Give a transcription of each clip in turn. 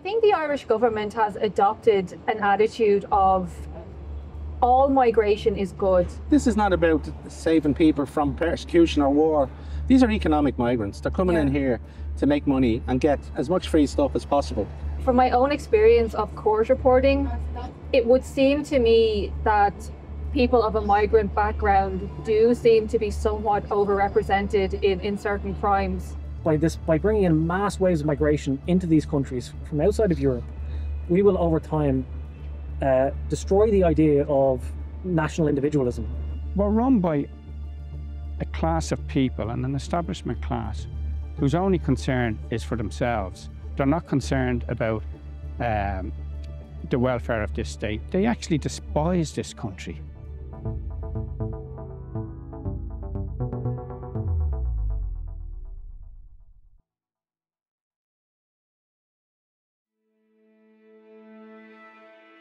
think the Irish government has adopted an attitude of all migration is good. This is not about saving people from persecution or war. These are economic migrants. They're coming in here to make money and get as much free stuff as possible. From my own experience of court reporting, it would seem to me that people of a migrant background do seem to be somewhat overrepresented in certain crimes. By bringing in mass waves of migration into these countries from outside of Europe, we will over time destroy the idea of national individualism. We're run by a class of people and an establishment class whose only concern is for themselves. They're not concerned about the welfare of this state. They actually despise this country.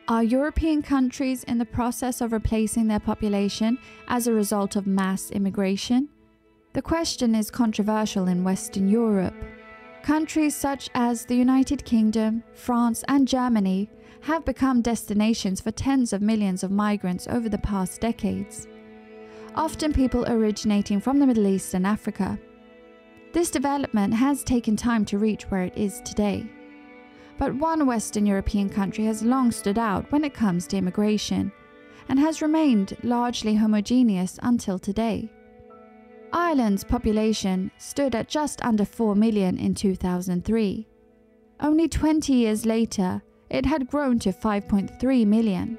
Are European countries in the process of replacing their population as a result of mass immigration? The question is controversial in Western Europe. Countries such as the United Kingdom, France and Germany have become destinations for tens of millions of migrants over the past decades, often people originating from the Middle East and Africa. This development has taken time to reach where it is today. But one Western European country has long stood out when it comes to immigration, and has remained largely homogeneous until today. Ireland's population stood at just under 4 million in 2003. Only 20 years later, it had grown to 5.3 million.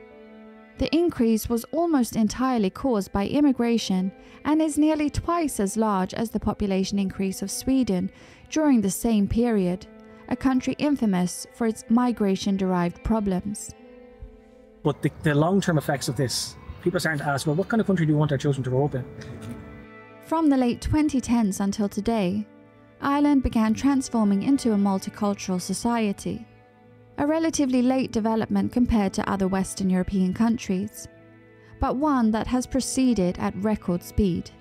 The increase was almost entirely caused by immigration and is nearly twice as large as the population increase of Sweden during the same period, a country infamous for its migration-derived problems. But the long-term effects of this, people are starting to ask, well, what kind of country do we want our children to grow up in? From the late 2010s until today, Ireland began transforming into a multicultural society, a relatively late development compared to other Western European countries, but one that has proceeded at record speed.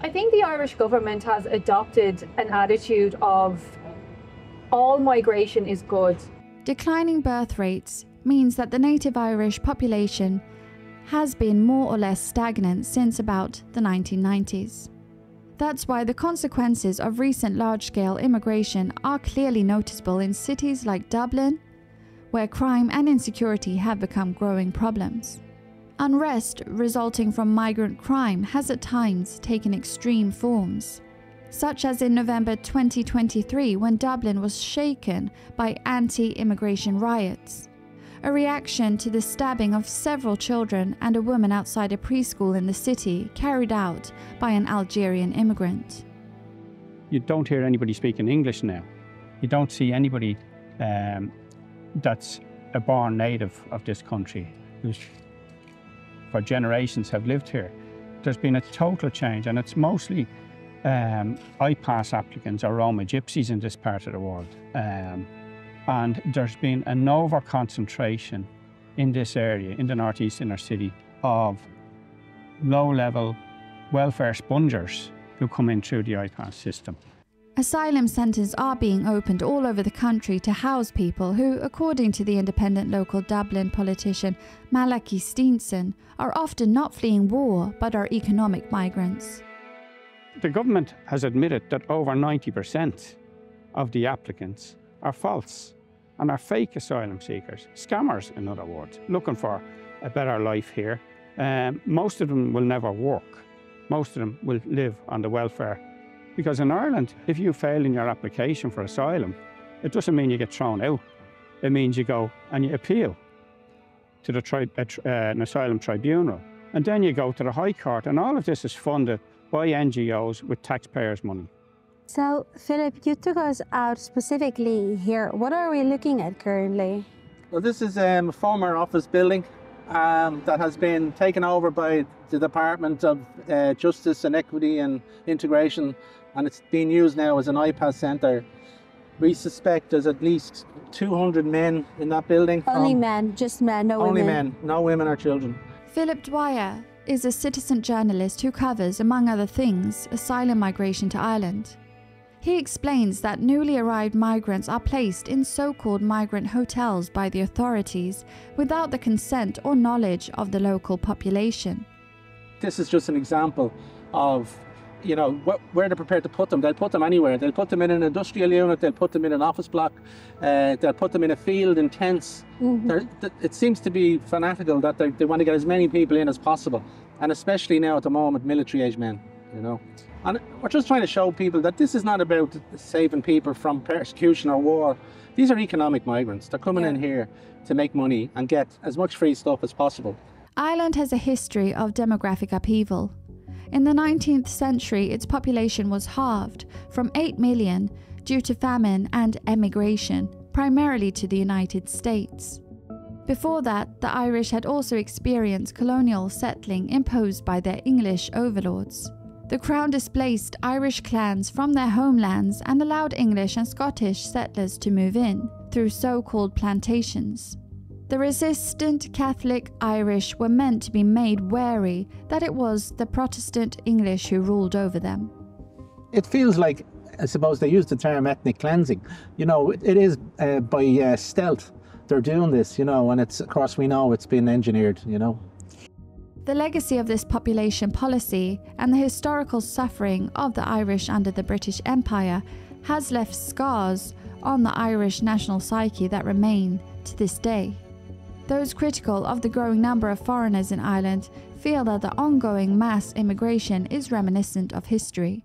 I think the Irish government has adopted an attitude of all migration is good. Declining birth rates means that the native Irish population has been more or less stagnant since about the 1990s. That's why the consequences of recent large-scale immigration are clearly noticeable in cities like Dublin, where crime and insecurity have become growing problems. Unrest resulting from migrant crime has at times taken extreme forms, such as in November 2023 when Dublin was shaken by anti-immigration riots, a reaction to the stabbing of several children and a woman outside a preschool in the city carried out by an Algerian immigrant. You don't hear anybody speaking English now. You don't see anybody that's a born native of this country, who's for generations have lived here. There's been a total change, and it's mostly I-pass applicants or Roma gypsies in this part of the world. And there's been an over-concentration in this area, in the northeast inner city, of low-level welfare spongers who come in through the I-pass system. Asylum centres are being opened all over the country to house people who, according to the independent local Dublin politician Malachy Steenson, are often not fleeing war but are economic migrants. The government has admitted that over 90% of the applicants are false and are fake asylum seekers, scammers in other words, looking for a better life here. Most of them will never work. Most of them will live on the welfare. Because in Ireland, if you fail in your application for asylum, it doesn't mean you get thrown out. It means you go and you appeal to the an asylum tribunal. And then you go to the High Court, and all of this is funded by NGOs with taxpayers' money. So, Philip, you took us out specifically here. What are we looking at currently? Well, this is a former office building that has been taken over by the Department of Justice and Equity and Integration, and it's being used now as an I-pass centre. We suspect there's at least 200 men in that building. Only men, just men, no women? Only men, no women or children. Philip Dwyer is a citizen journalist who covers, among other things, asylum migration to Ireland. He explains that newly arrived migrants are placed in so-called migrant hotels by the authorities without the consent or knowledge of the local population. This is just an example of, you know, where they're prepared to put them. They'll put them anywhere. They'll put them in an industrial unit, they'll put them in an office block, they'll put them in a field in tents. It seems to be fanatical that they want to get as many people in as possible. And especially now at the moment, military-age men, you know. And we're just trying to show people that this is not about saving people from persecution or war. These are economic migrants. They're coming in here to make money and get as much free stuff as possible. Ireland has a history of demographic upheaval. In the 19th century, its population was halved from 8 million due to famine and emigration, primarily to the United States. Before that, the Irish had also experienced colonial settling imposed by their English overlords. The Crown displaced Irish clans from their homelands and allowed English and Scottish settlers to move in through so-called plantations. The resistant Catholic Irish were meant to be made wary that it was the Protestant English who ruled over them. It feels like, I suppose they use the term ethnic cleansing. You know, it is by stealth they're doing this, you know, and it's, of course, we know it's been engineered, you know. The legacy of this population policy and the historical suffering of the Irish under the British Empire has left scars on the Irish national psyche that remain to this day. Those critical of the growing number of foreigners in Ireland feel that the ongoing mass immigration is reminiscent of history.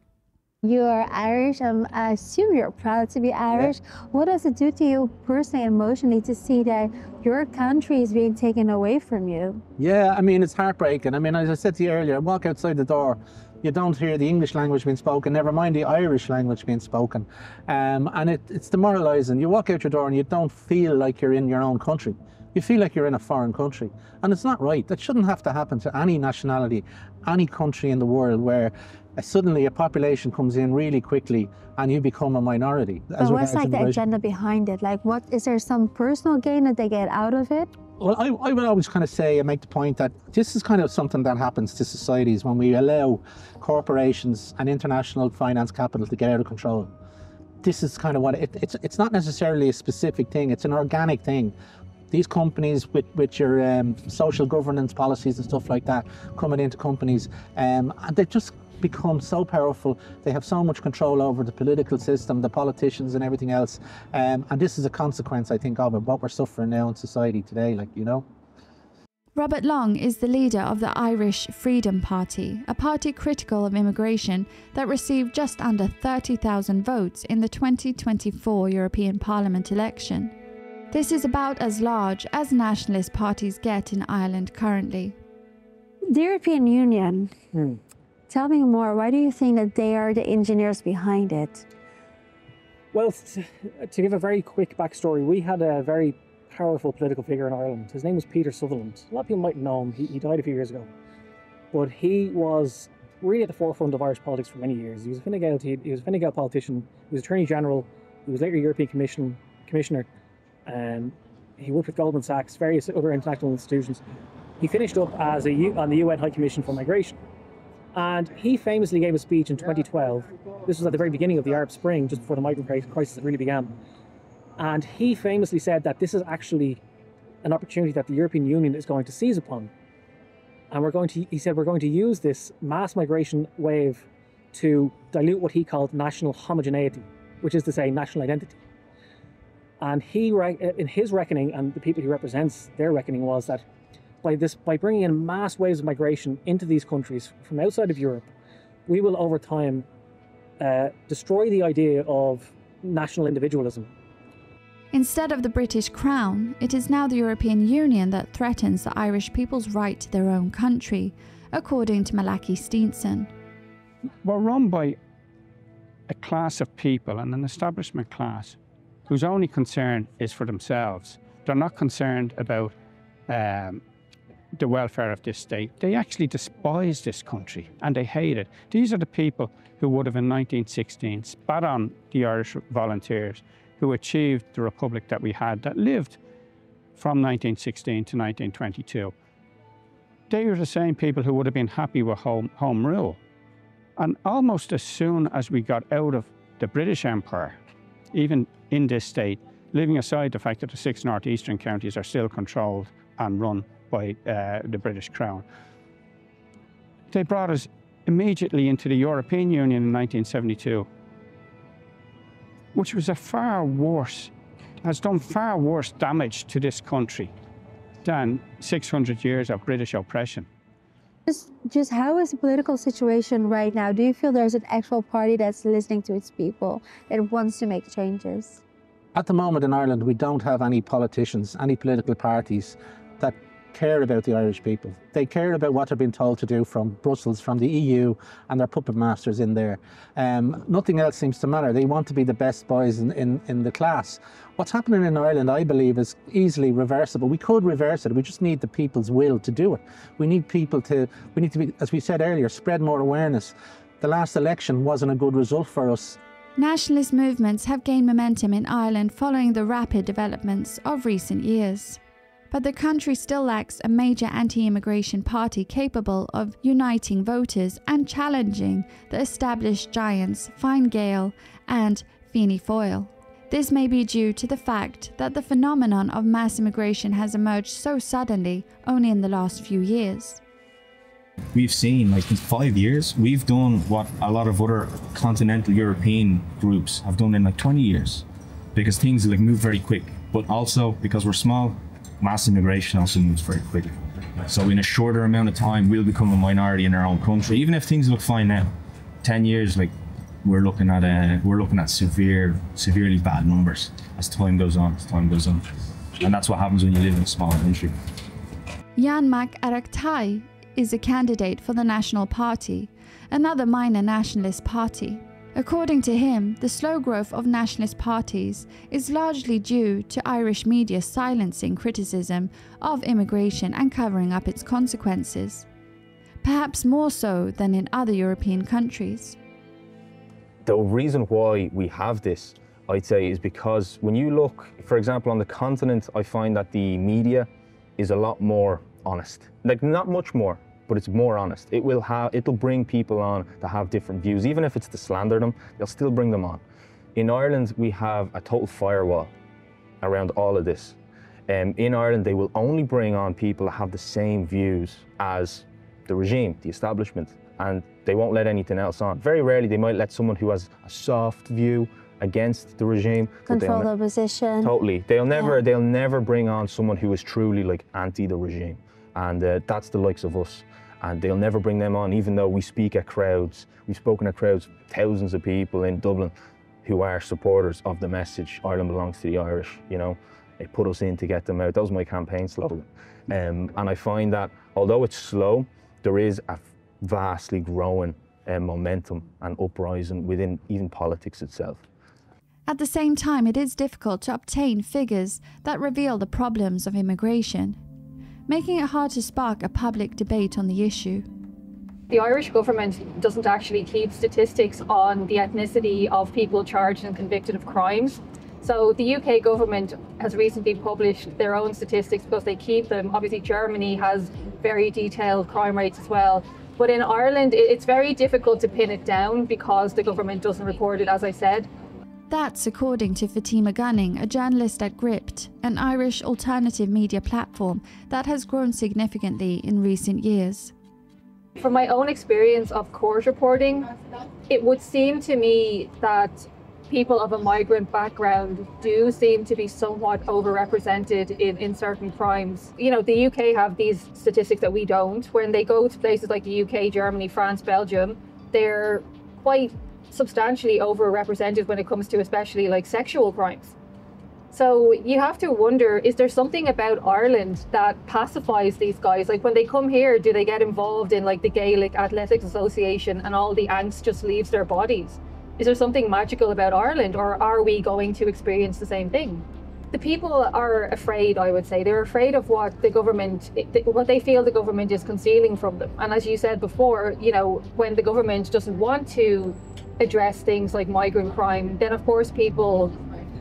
You are Irish. I assume you're proud to be Irish. Yeah. What does it do to you personally, emotionally, to see that your country is being taken away from you? Yeah, I mean, it's heartbreaking. I mean, as I said to you earlier, I walk outside the door, you don't hear the English language being spoken, never mind the Irish language being spoken. And it's demoralising. You walk out your door and you don't feel like you're in your own country. You feel like you're in a foreign country. And it's not right. That shouldn't have to happen to any nationality, any country in the world where suddenly a population comes in really quickly and you become a minority. But what's like the agenda behind it? Like, what is there some personal gain that they get out of it? Well, I would always kind of say and make the point that this is kind of something that happens to societies when we allow corporations and international finance capital to get out of control. This is kind of what it's not necessarily a specific thing, it's an organic thing. These companies with your social governance policies and stuff like that coming into companies, and they just become so powerful. They have so much control over the political system, the politicians and everything else. And this is a consequence, I think, of what we're suffering now in society today, like, you know. Robert Long is the leader of the Irish Freedom Party, a party critical of immigration that received just under 30,000 votes in the 2024 European Parliament election. This is about as large as nationalist parties get in Ireland currently. The European Union. Tell me more. Why do you think that they are the engineers behind it? Well, to give a very quick backstory, we had a very powerful political figure in Ireland. His name was Peter Sutherland. A lot of people might know him. He died a few years ago. But he was really at the forefront of Irish politics for many years. He was a Fine Gael politician. He was Attorney General. He was later European Commissioner. He worked with Goldman Sachs, various other international institutions. He finished up as on the UN High Commission for Migration. And he famously gave a speech in 2012. This was at the very beginning of the Arab Spring, just before the migrant crisis really began. And he famously said that this is actually an opportunity that the European Union is going to seize upon. And he said, we're going to use this mass migration wave to dilute what he called national homogeneity, which is to say national identity. And in his reckoning, and the people he represents, their reckoning was that by bringing in mass waves of migration into these countries from outside of Europe, we will over time destroy the idea of national individualism. Instead of the British Crown, it is now the European Union that threatens the Irish people's right to their own country, according to Malachy Steenson. We're run by a class of people, and an establishment class, whose only concern is for themselves. They're not concerned about the welfare of this state. They actually despise this country and they hate it. These are the people who would have in 1916 spat on the Irish volunteers who achieved the republic that we had, that lived from 1916 to 1922. They were the same people who would have been happy with home rule. And almost as soon as we got out of the British Empire, even in this state, leaving aside the fact that the 6 northeastern counties are still controlled and run by the British Crown, they brought us immediately into the European Union in 1972, which was has done far worse damage to this country than 600 years of British oppression. Just how is the political situation right now? Do you feel there's an actual party that's listening to its people, that wants to make changes? At the moment in Ireland, we don't have any politicians, any political parties that care about the Irish people. They care about what they're being told to do from Brussels, from the EU, and their puppet masters in there. Nothing else seems to matter. They want to be the best boys in the class. What's happening in Ireland, I believe, is easily reversible. We could reverse it. We just need the people's will to do it. We need to be, as we said earlier, spread more awareness. The last election wasn't a good result for us. Nationalist movements have gained momentum in Ireland following the rapid developments of recent years. But the country still lacks a major anti-immigration party capable of uniting voters and challenging the established giants Fine Gael and Fianna Fáil. This may be due to the fact that the phenomenon of mass immigration has emerged so suddenly only in the last few years. We've seen, like, in 5 years, we've done what a lot of other continental European groups have done in like 20 years, because things like move very quick, but also because we're small, mass immigration also moves very quickly. So in a shorter amount of time, we'll become a minority in our own country, even if things look fine now. 10 years, like, we're looking at severely bad numbers as time goes on. And that's what happens when you live in a small country. Jan Mac Arachtai is a candidate for the National Party, another minor nationalist party. According to him, the slow growth of nationalist parties is largely due to Irish media silencing criticism of immigration and covering up its consequences, perhaps more so than in other European countries. The reason why we have this, I'd say, is because when you look, for example, on the continent, I find that the media is a lot more honest. Like, not much more, but it's more honest. It'll bring people on that have different views. Even if it's to slander them, they'll still bring them on. In Ireland, we have a total firewall around all of this. In Ireland, they will only bring on people that have the same views as the regime, the establishment, and they won't let anything else on. Very rarely they might let someone who has a soft view against the regime. Control the opposition. Totally. They'll never bring on someone who is truly like anti the regime. And that's the likes of us. And they'll never bring them on, even though we speak at crowds. We've spoken at crowds, thousands of people in Dublin who are supporters of the message, Ireland belongs to the Irish, you know. They put us in to get them out. That was my campaign slogan. And I find that although it's slow, there is a vastly growing momentum and uprising within even politics itself. At the same time, it is difficult to obtain figures that reveal the problems of immigration, making it hard to spark a public debate on the issue. The Irish government doesn't actually keep statistics on the ethnicity of people charged and convicted of crimes. So the UK government has recently published their own statistics because they keep them. Obviously, Germany has very detailed crime rates as well. But in Ireland, it's very difficult to pin it down because the government doesn't report it, as I said. That's according to Fatima Gunning, a journalist at Gript, an Irish alternative media platform that has grown significantly in recent years. From my own experience of court reporting, it would seem to me that people of a migrant background do seem to be somewhat overrepresented in certain crimes. You know, the UK have these statistics that we don't. When they go to places like the UK, Germany, France, Belgium, they're quite substantially overrepresented when it comes to especially like sexual crimes. So you have to wonder, is there something about Ireland that pacifies these guys? Like when they come here, do they get involved in like the Gaelic Athletics Association and all the angst just leaves their bodies? Is there something magical about Ireland, or are we going to experience the same thing? The people are afraid, I would say. They're afraid of what the government, what they feel the government is concealing from them. And as you said before, you know, when the government doesn't want to address things like migrant crime, then of course people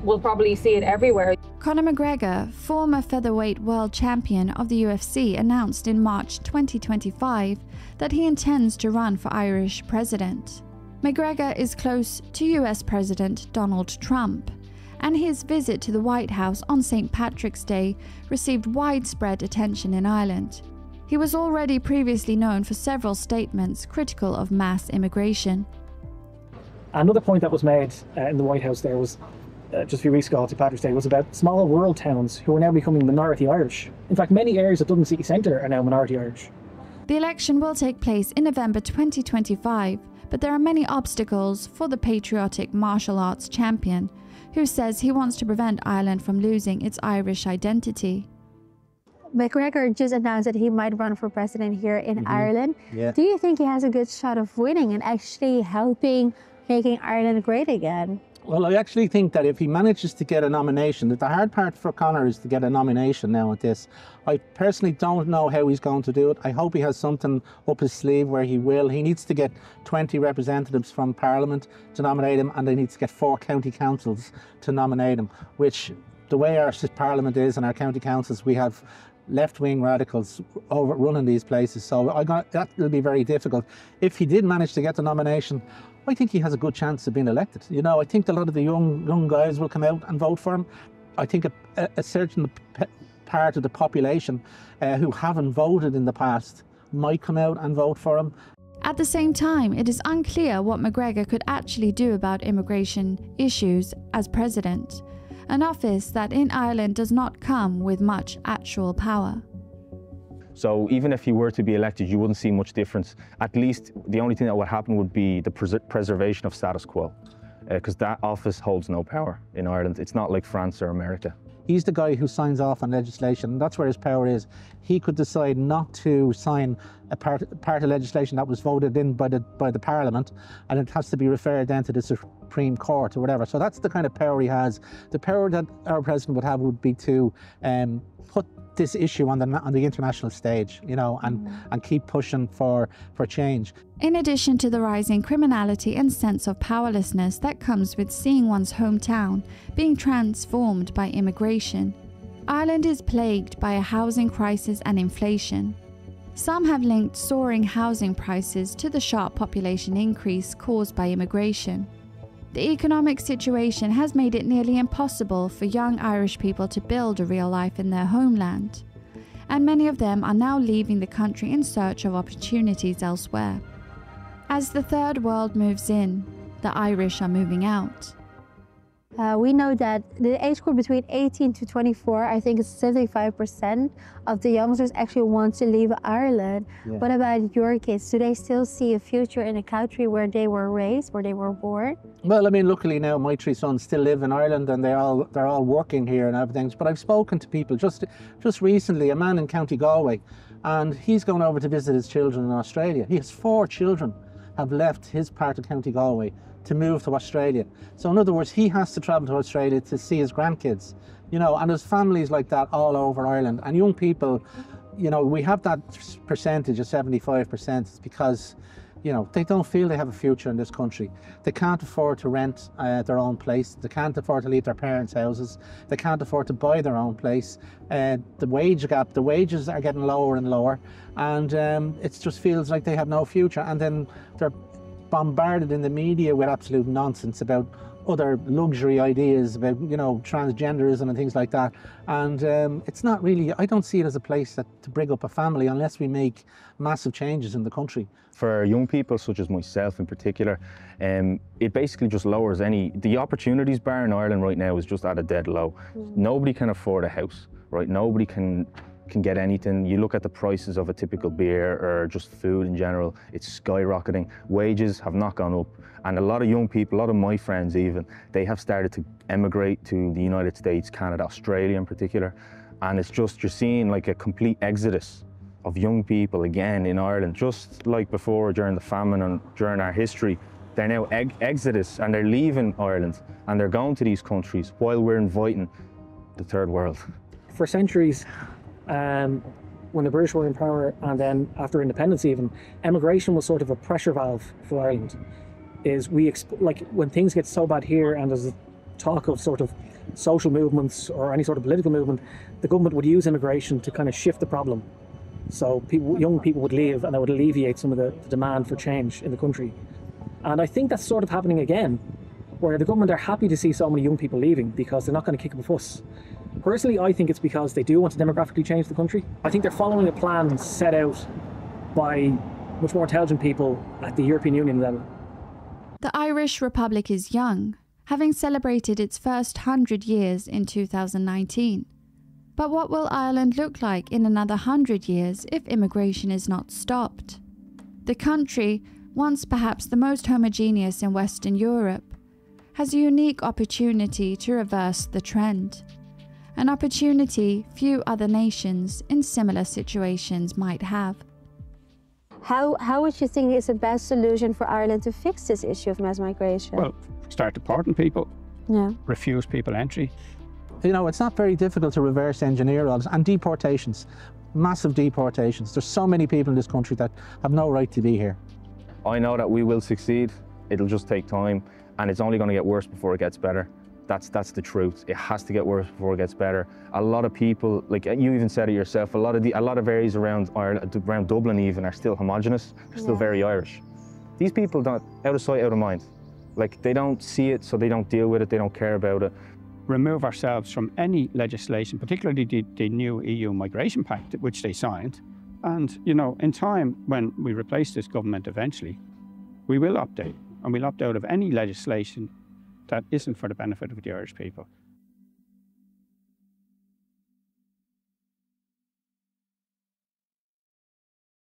will probably see it everywhere. Conor McGregor, former featherweight world champion of the UFC, announced in March 2025 that he intends to run for Irish president. McGregor is close to US President Donald Trump, and his visit to the White House on St. Patrick's Day received widespread attention in Ireland. He was already previously known for several statements critical of mass immigration. Another point that was made in the White House there was just a few weeks ago on St. Patrick's Day was about small rural towns who are now becoming minority Irish. In fact, many areas of Dublin city centre are now minority Irish. The election will take place in November 2025, but there are many obstacles for the patriotic martial arts champion, who says he wants to prevent Ireland from losing its Irish identity. McGregor just announced that he might run for president here in Ireland. Yeah. Do you think he has a good shot of winning and actually helping making Ireland great again? Well, I actually think that if he manages to get a nomination, that the hard part for Conor is to get a nomination now at this. I personally don't know how he's going to do it. I hope he has something up his sleeve where he will. He needs to get 20 representatives from Parliament to nominate him, and they need to get 4 county councils to nominate him, which the way our Parliament is and our county councils, we have left-wing radicals overrunning these places. So that will be very difficult. If he did manage to get the nomination, I think he has a good chance of being elected. You know, I think a lot of the young guys will come out and vote for him. I think a certain part of the population who haven't voted in the past might come out and vote for him. At the same time, it is unclear what McGregor could actually do about immigration issues as president, an office that in Ireland does not come with much actual power. So even if he were to be elected, you wouldn't see much difference. At least the only thing that would happen would be the preservation of status quo, because that office holds no power in Ireland. It's not like France or America. He's the guy who signs off on legislation, and that's where his power is. He could decide not to sign a part of legislation that was voted in by the Parliament, and it has to be referred then to the Supreme Court or whatever. So that's the kind of power he has. The power that our president would have would be to put this issue on the international stage, you know, and keep pushing for change. In addition to the rising criminality and sense of powerlessness that comes with seeing one's hometown being transformed by immigration, Ireland is plagued by a housing crisis and inflation. Some have linked soaring housing prices to the sharp population increase caused by immigration. The economic situation has made it nearly impossible for young Irish people to build a real life in their homeland, and many of them are now leaving the country in search of opportunities elsewhere. As the Third World moves in, the Irish are moving out. We know that the age group between 18 to 24, I think it's 75% of the youngsters actually want to leave Ireland. Yeah. What about your kids? Do they still see a future in a country where they were raised, where they were born? Well, I mean, luckily now my 3 sons still live in Ireland and they're all working here and everything. But I've spoken to people just recently, a man in County Galway, and he's going over to visit his children in Australia. He has 4 children have left his part of County Galway to move to Australia. So in other words, he has to travel to Australia to see his grandkids, you know, and there's families like that all over Ireland. And young people, you know, we have that percentage of 75% because, you know, they don't feel they have a future in this country. They can't afford to rent their own place. They can't afford to leave their parents' houses. They can't afford to buy their own place. The wage gap, the wages are getting lower and lower, and it just feels like they have no future. And then they're bombarded in the media with absolute nonsense about other luxury ideas about, you know, transgenderism and things like that. And it's not really, I don't see it as a place to bring up a family unless we make massive changes in the country. For young people such as myself in particular, it basically just lowers the opportunities bar in Ireland right now is just at a dead low. Nobody can afford a house, right? Nobody can get anything. You look at the prices of a typical beer or just food in general, it's skyrocketing. Wages have not gone up. And a lot of young people, a lot of my friends even, they have started to emigrate to the United States, Canada, Australia in particular. And it's just, you're seeing like a complete exodus of young people again in Ireland, just like before during the famine and during our history. They're now exodus and they're leaving Ireland and they're going to these countries while we're inviting the third world. For centuries, when the British were in power and then after independence even, emigration was sort of a pressure valve for Ireland. Like when things get so bad here and there's a talk of sort of social movements or any sort of political movement, the government would use immigration to kind of shift the problem. So young people would leave and that would alleviate some of the demand for change in the country. And I think that's sort of happening again, where the government are happy to see so many young people leaving because they're not going to kick up a fuss. Personally, I think it's because they do want to demographically change the country. I think they're following a plan set out by much more intelligent people at the European Union level. The Irish Republic is young, having celebrated its first 100 years in 2019. But what will Ireland look like in another 100 years if immigration is not stopped? The country, once perhaps the most homogeneous in Western Europe, has a unique opportunity to reverse the trend. An opportunity few other nations in similar situations might have. How would you think is the best solution for Ireland to fix this issue of mass migration? Well, start deporting people, refuse people entry. You know, it's not very difficult to reverse engineer all this. And deportations, massive deportations. There's so many people in this country that have no right to be here. I know that we will succeed. It'll just take time, and it's only going to get worse before it gets better. That's the truth. It has to get worse before it gets better. A lot of people, like you even said it yourself, a lot of areas around Ireland, around Dublin even, are still homogenous. They're still very Irish. These people don't, out of sight, out of mind. Like, they don't see it, so they don't deal with it. They don't care about it. Remove ourselves from any legislation, particularly the new EU Migration Pact, which they signed. And, you know, in time, when we replace this government eventually, we will update, and we'll opt out of any legislation that isn't for the benefit of the Irish people.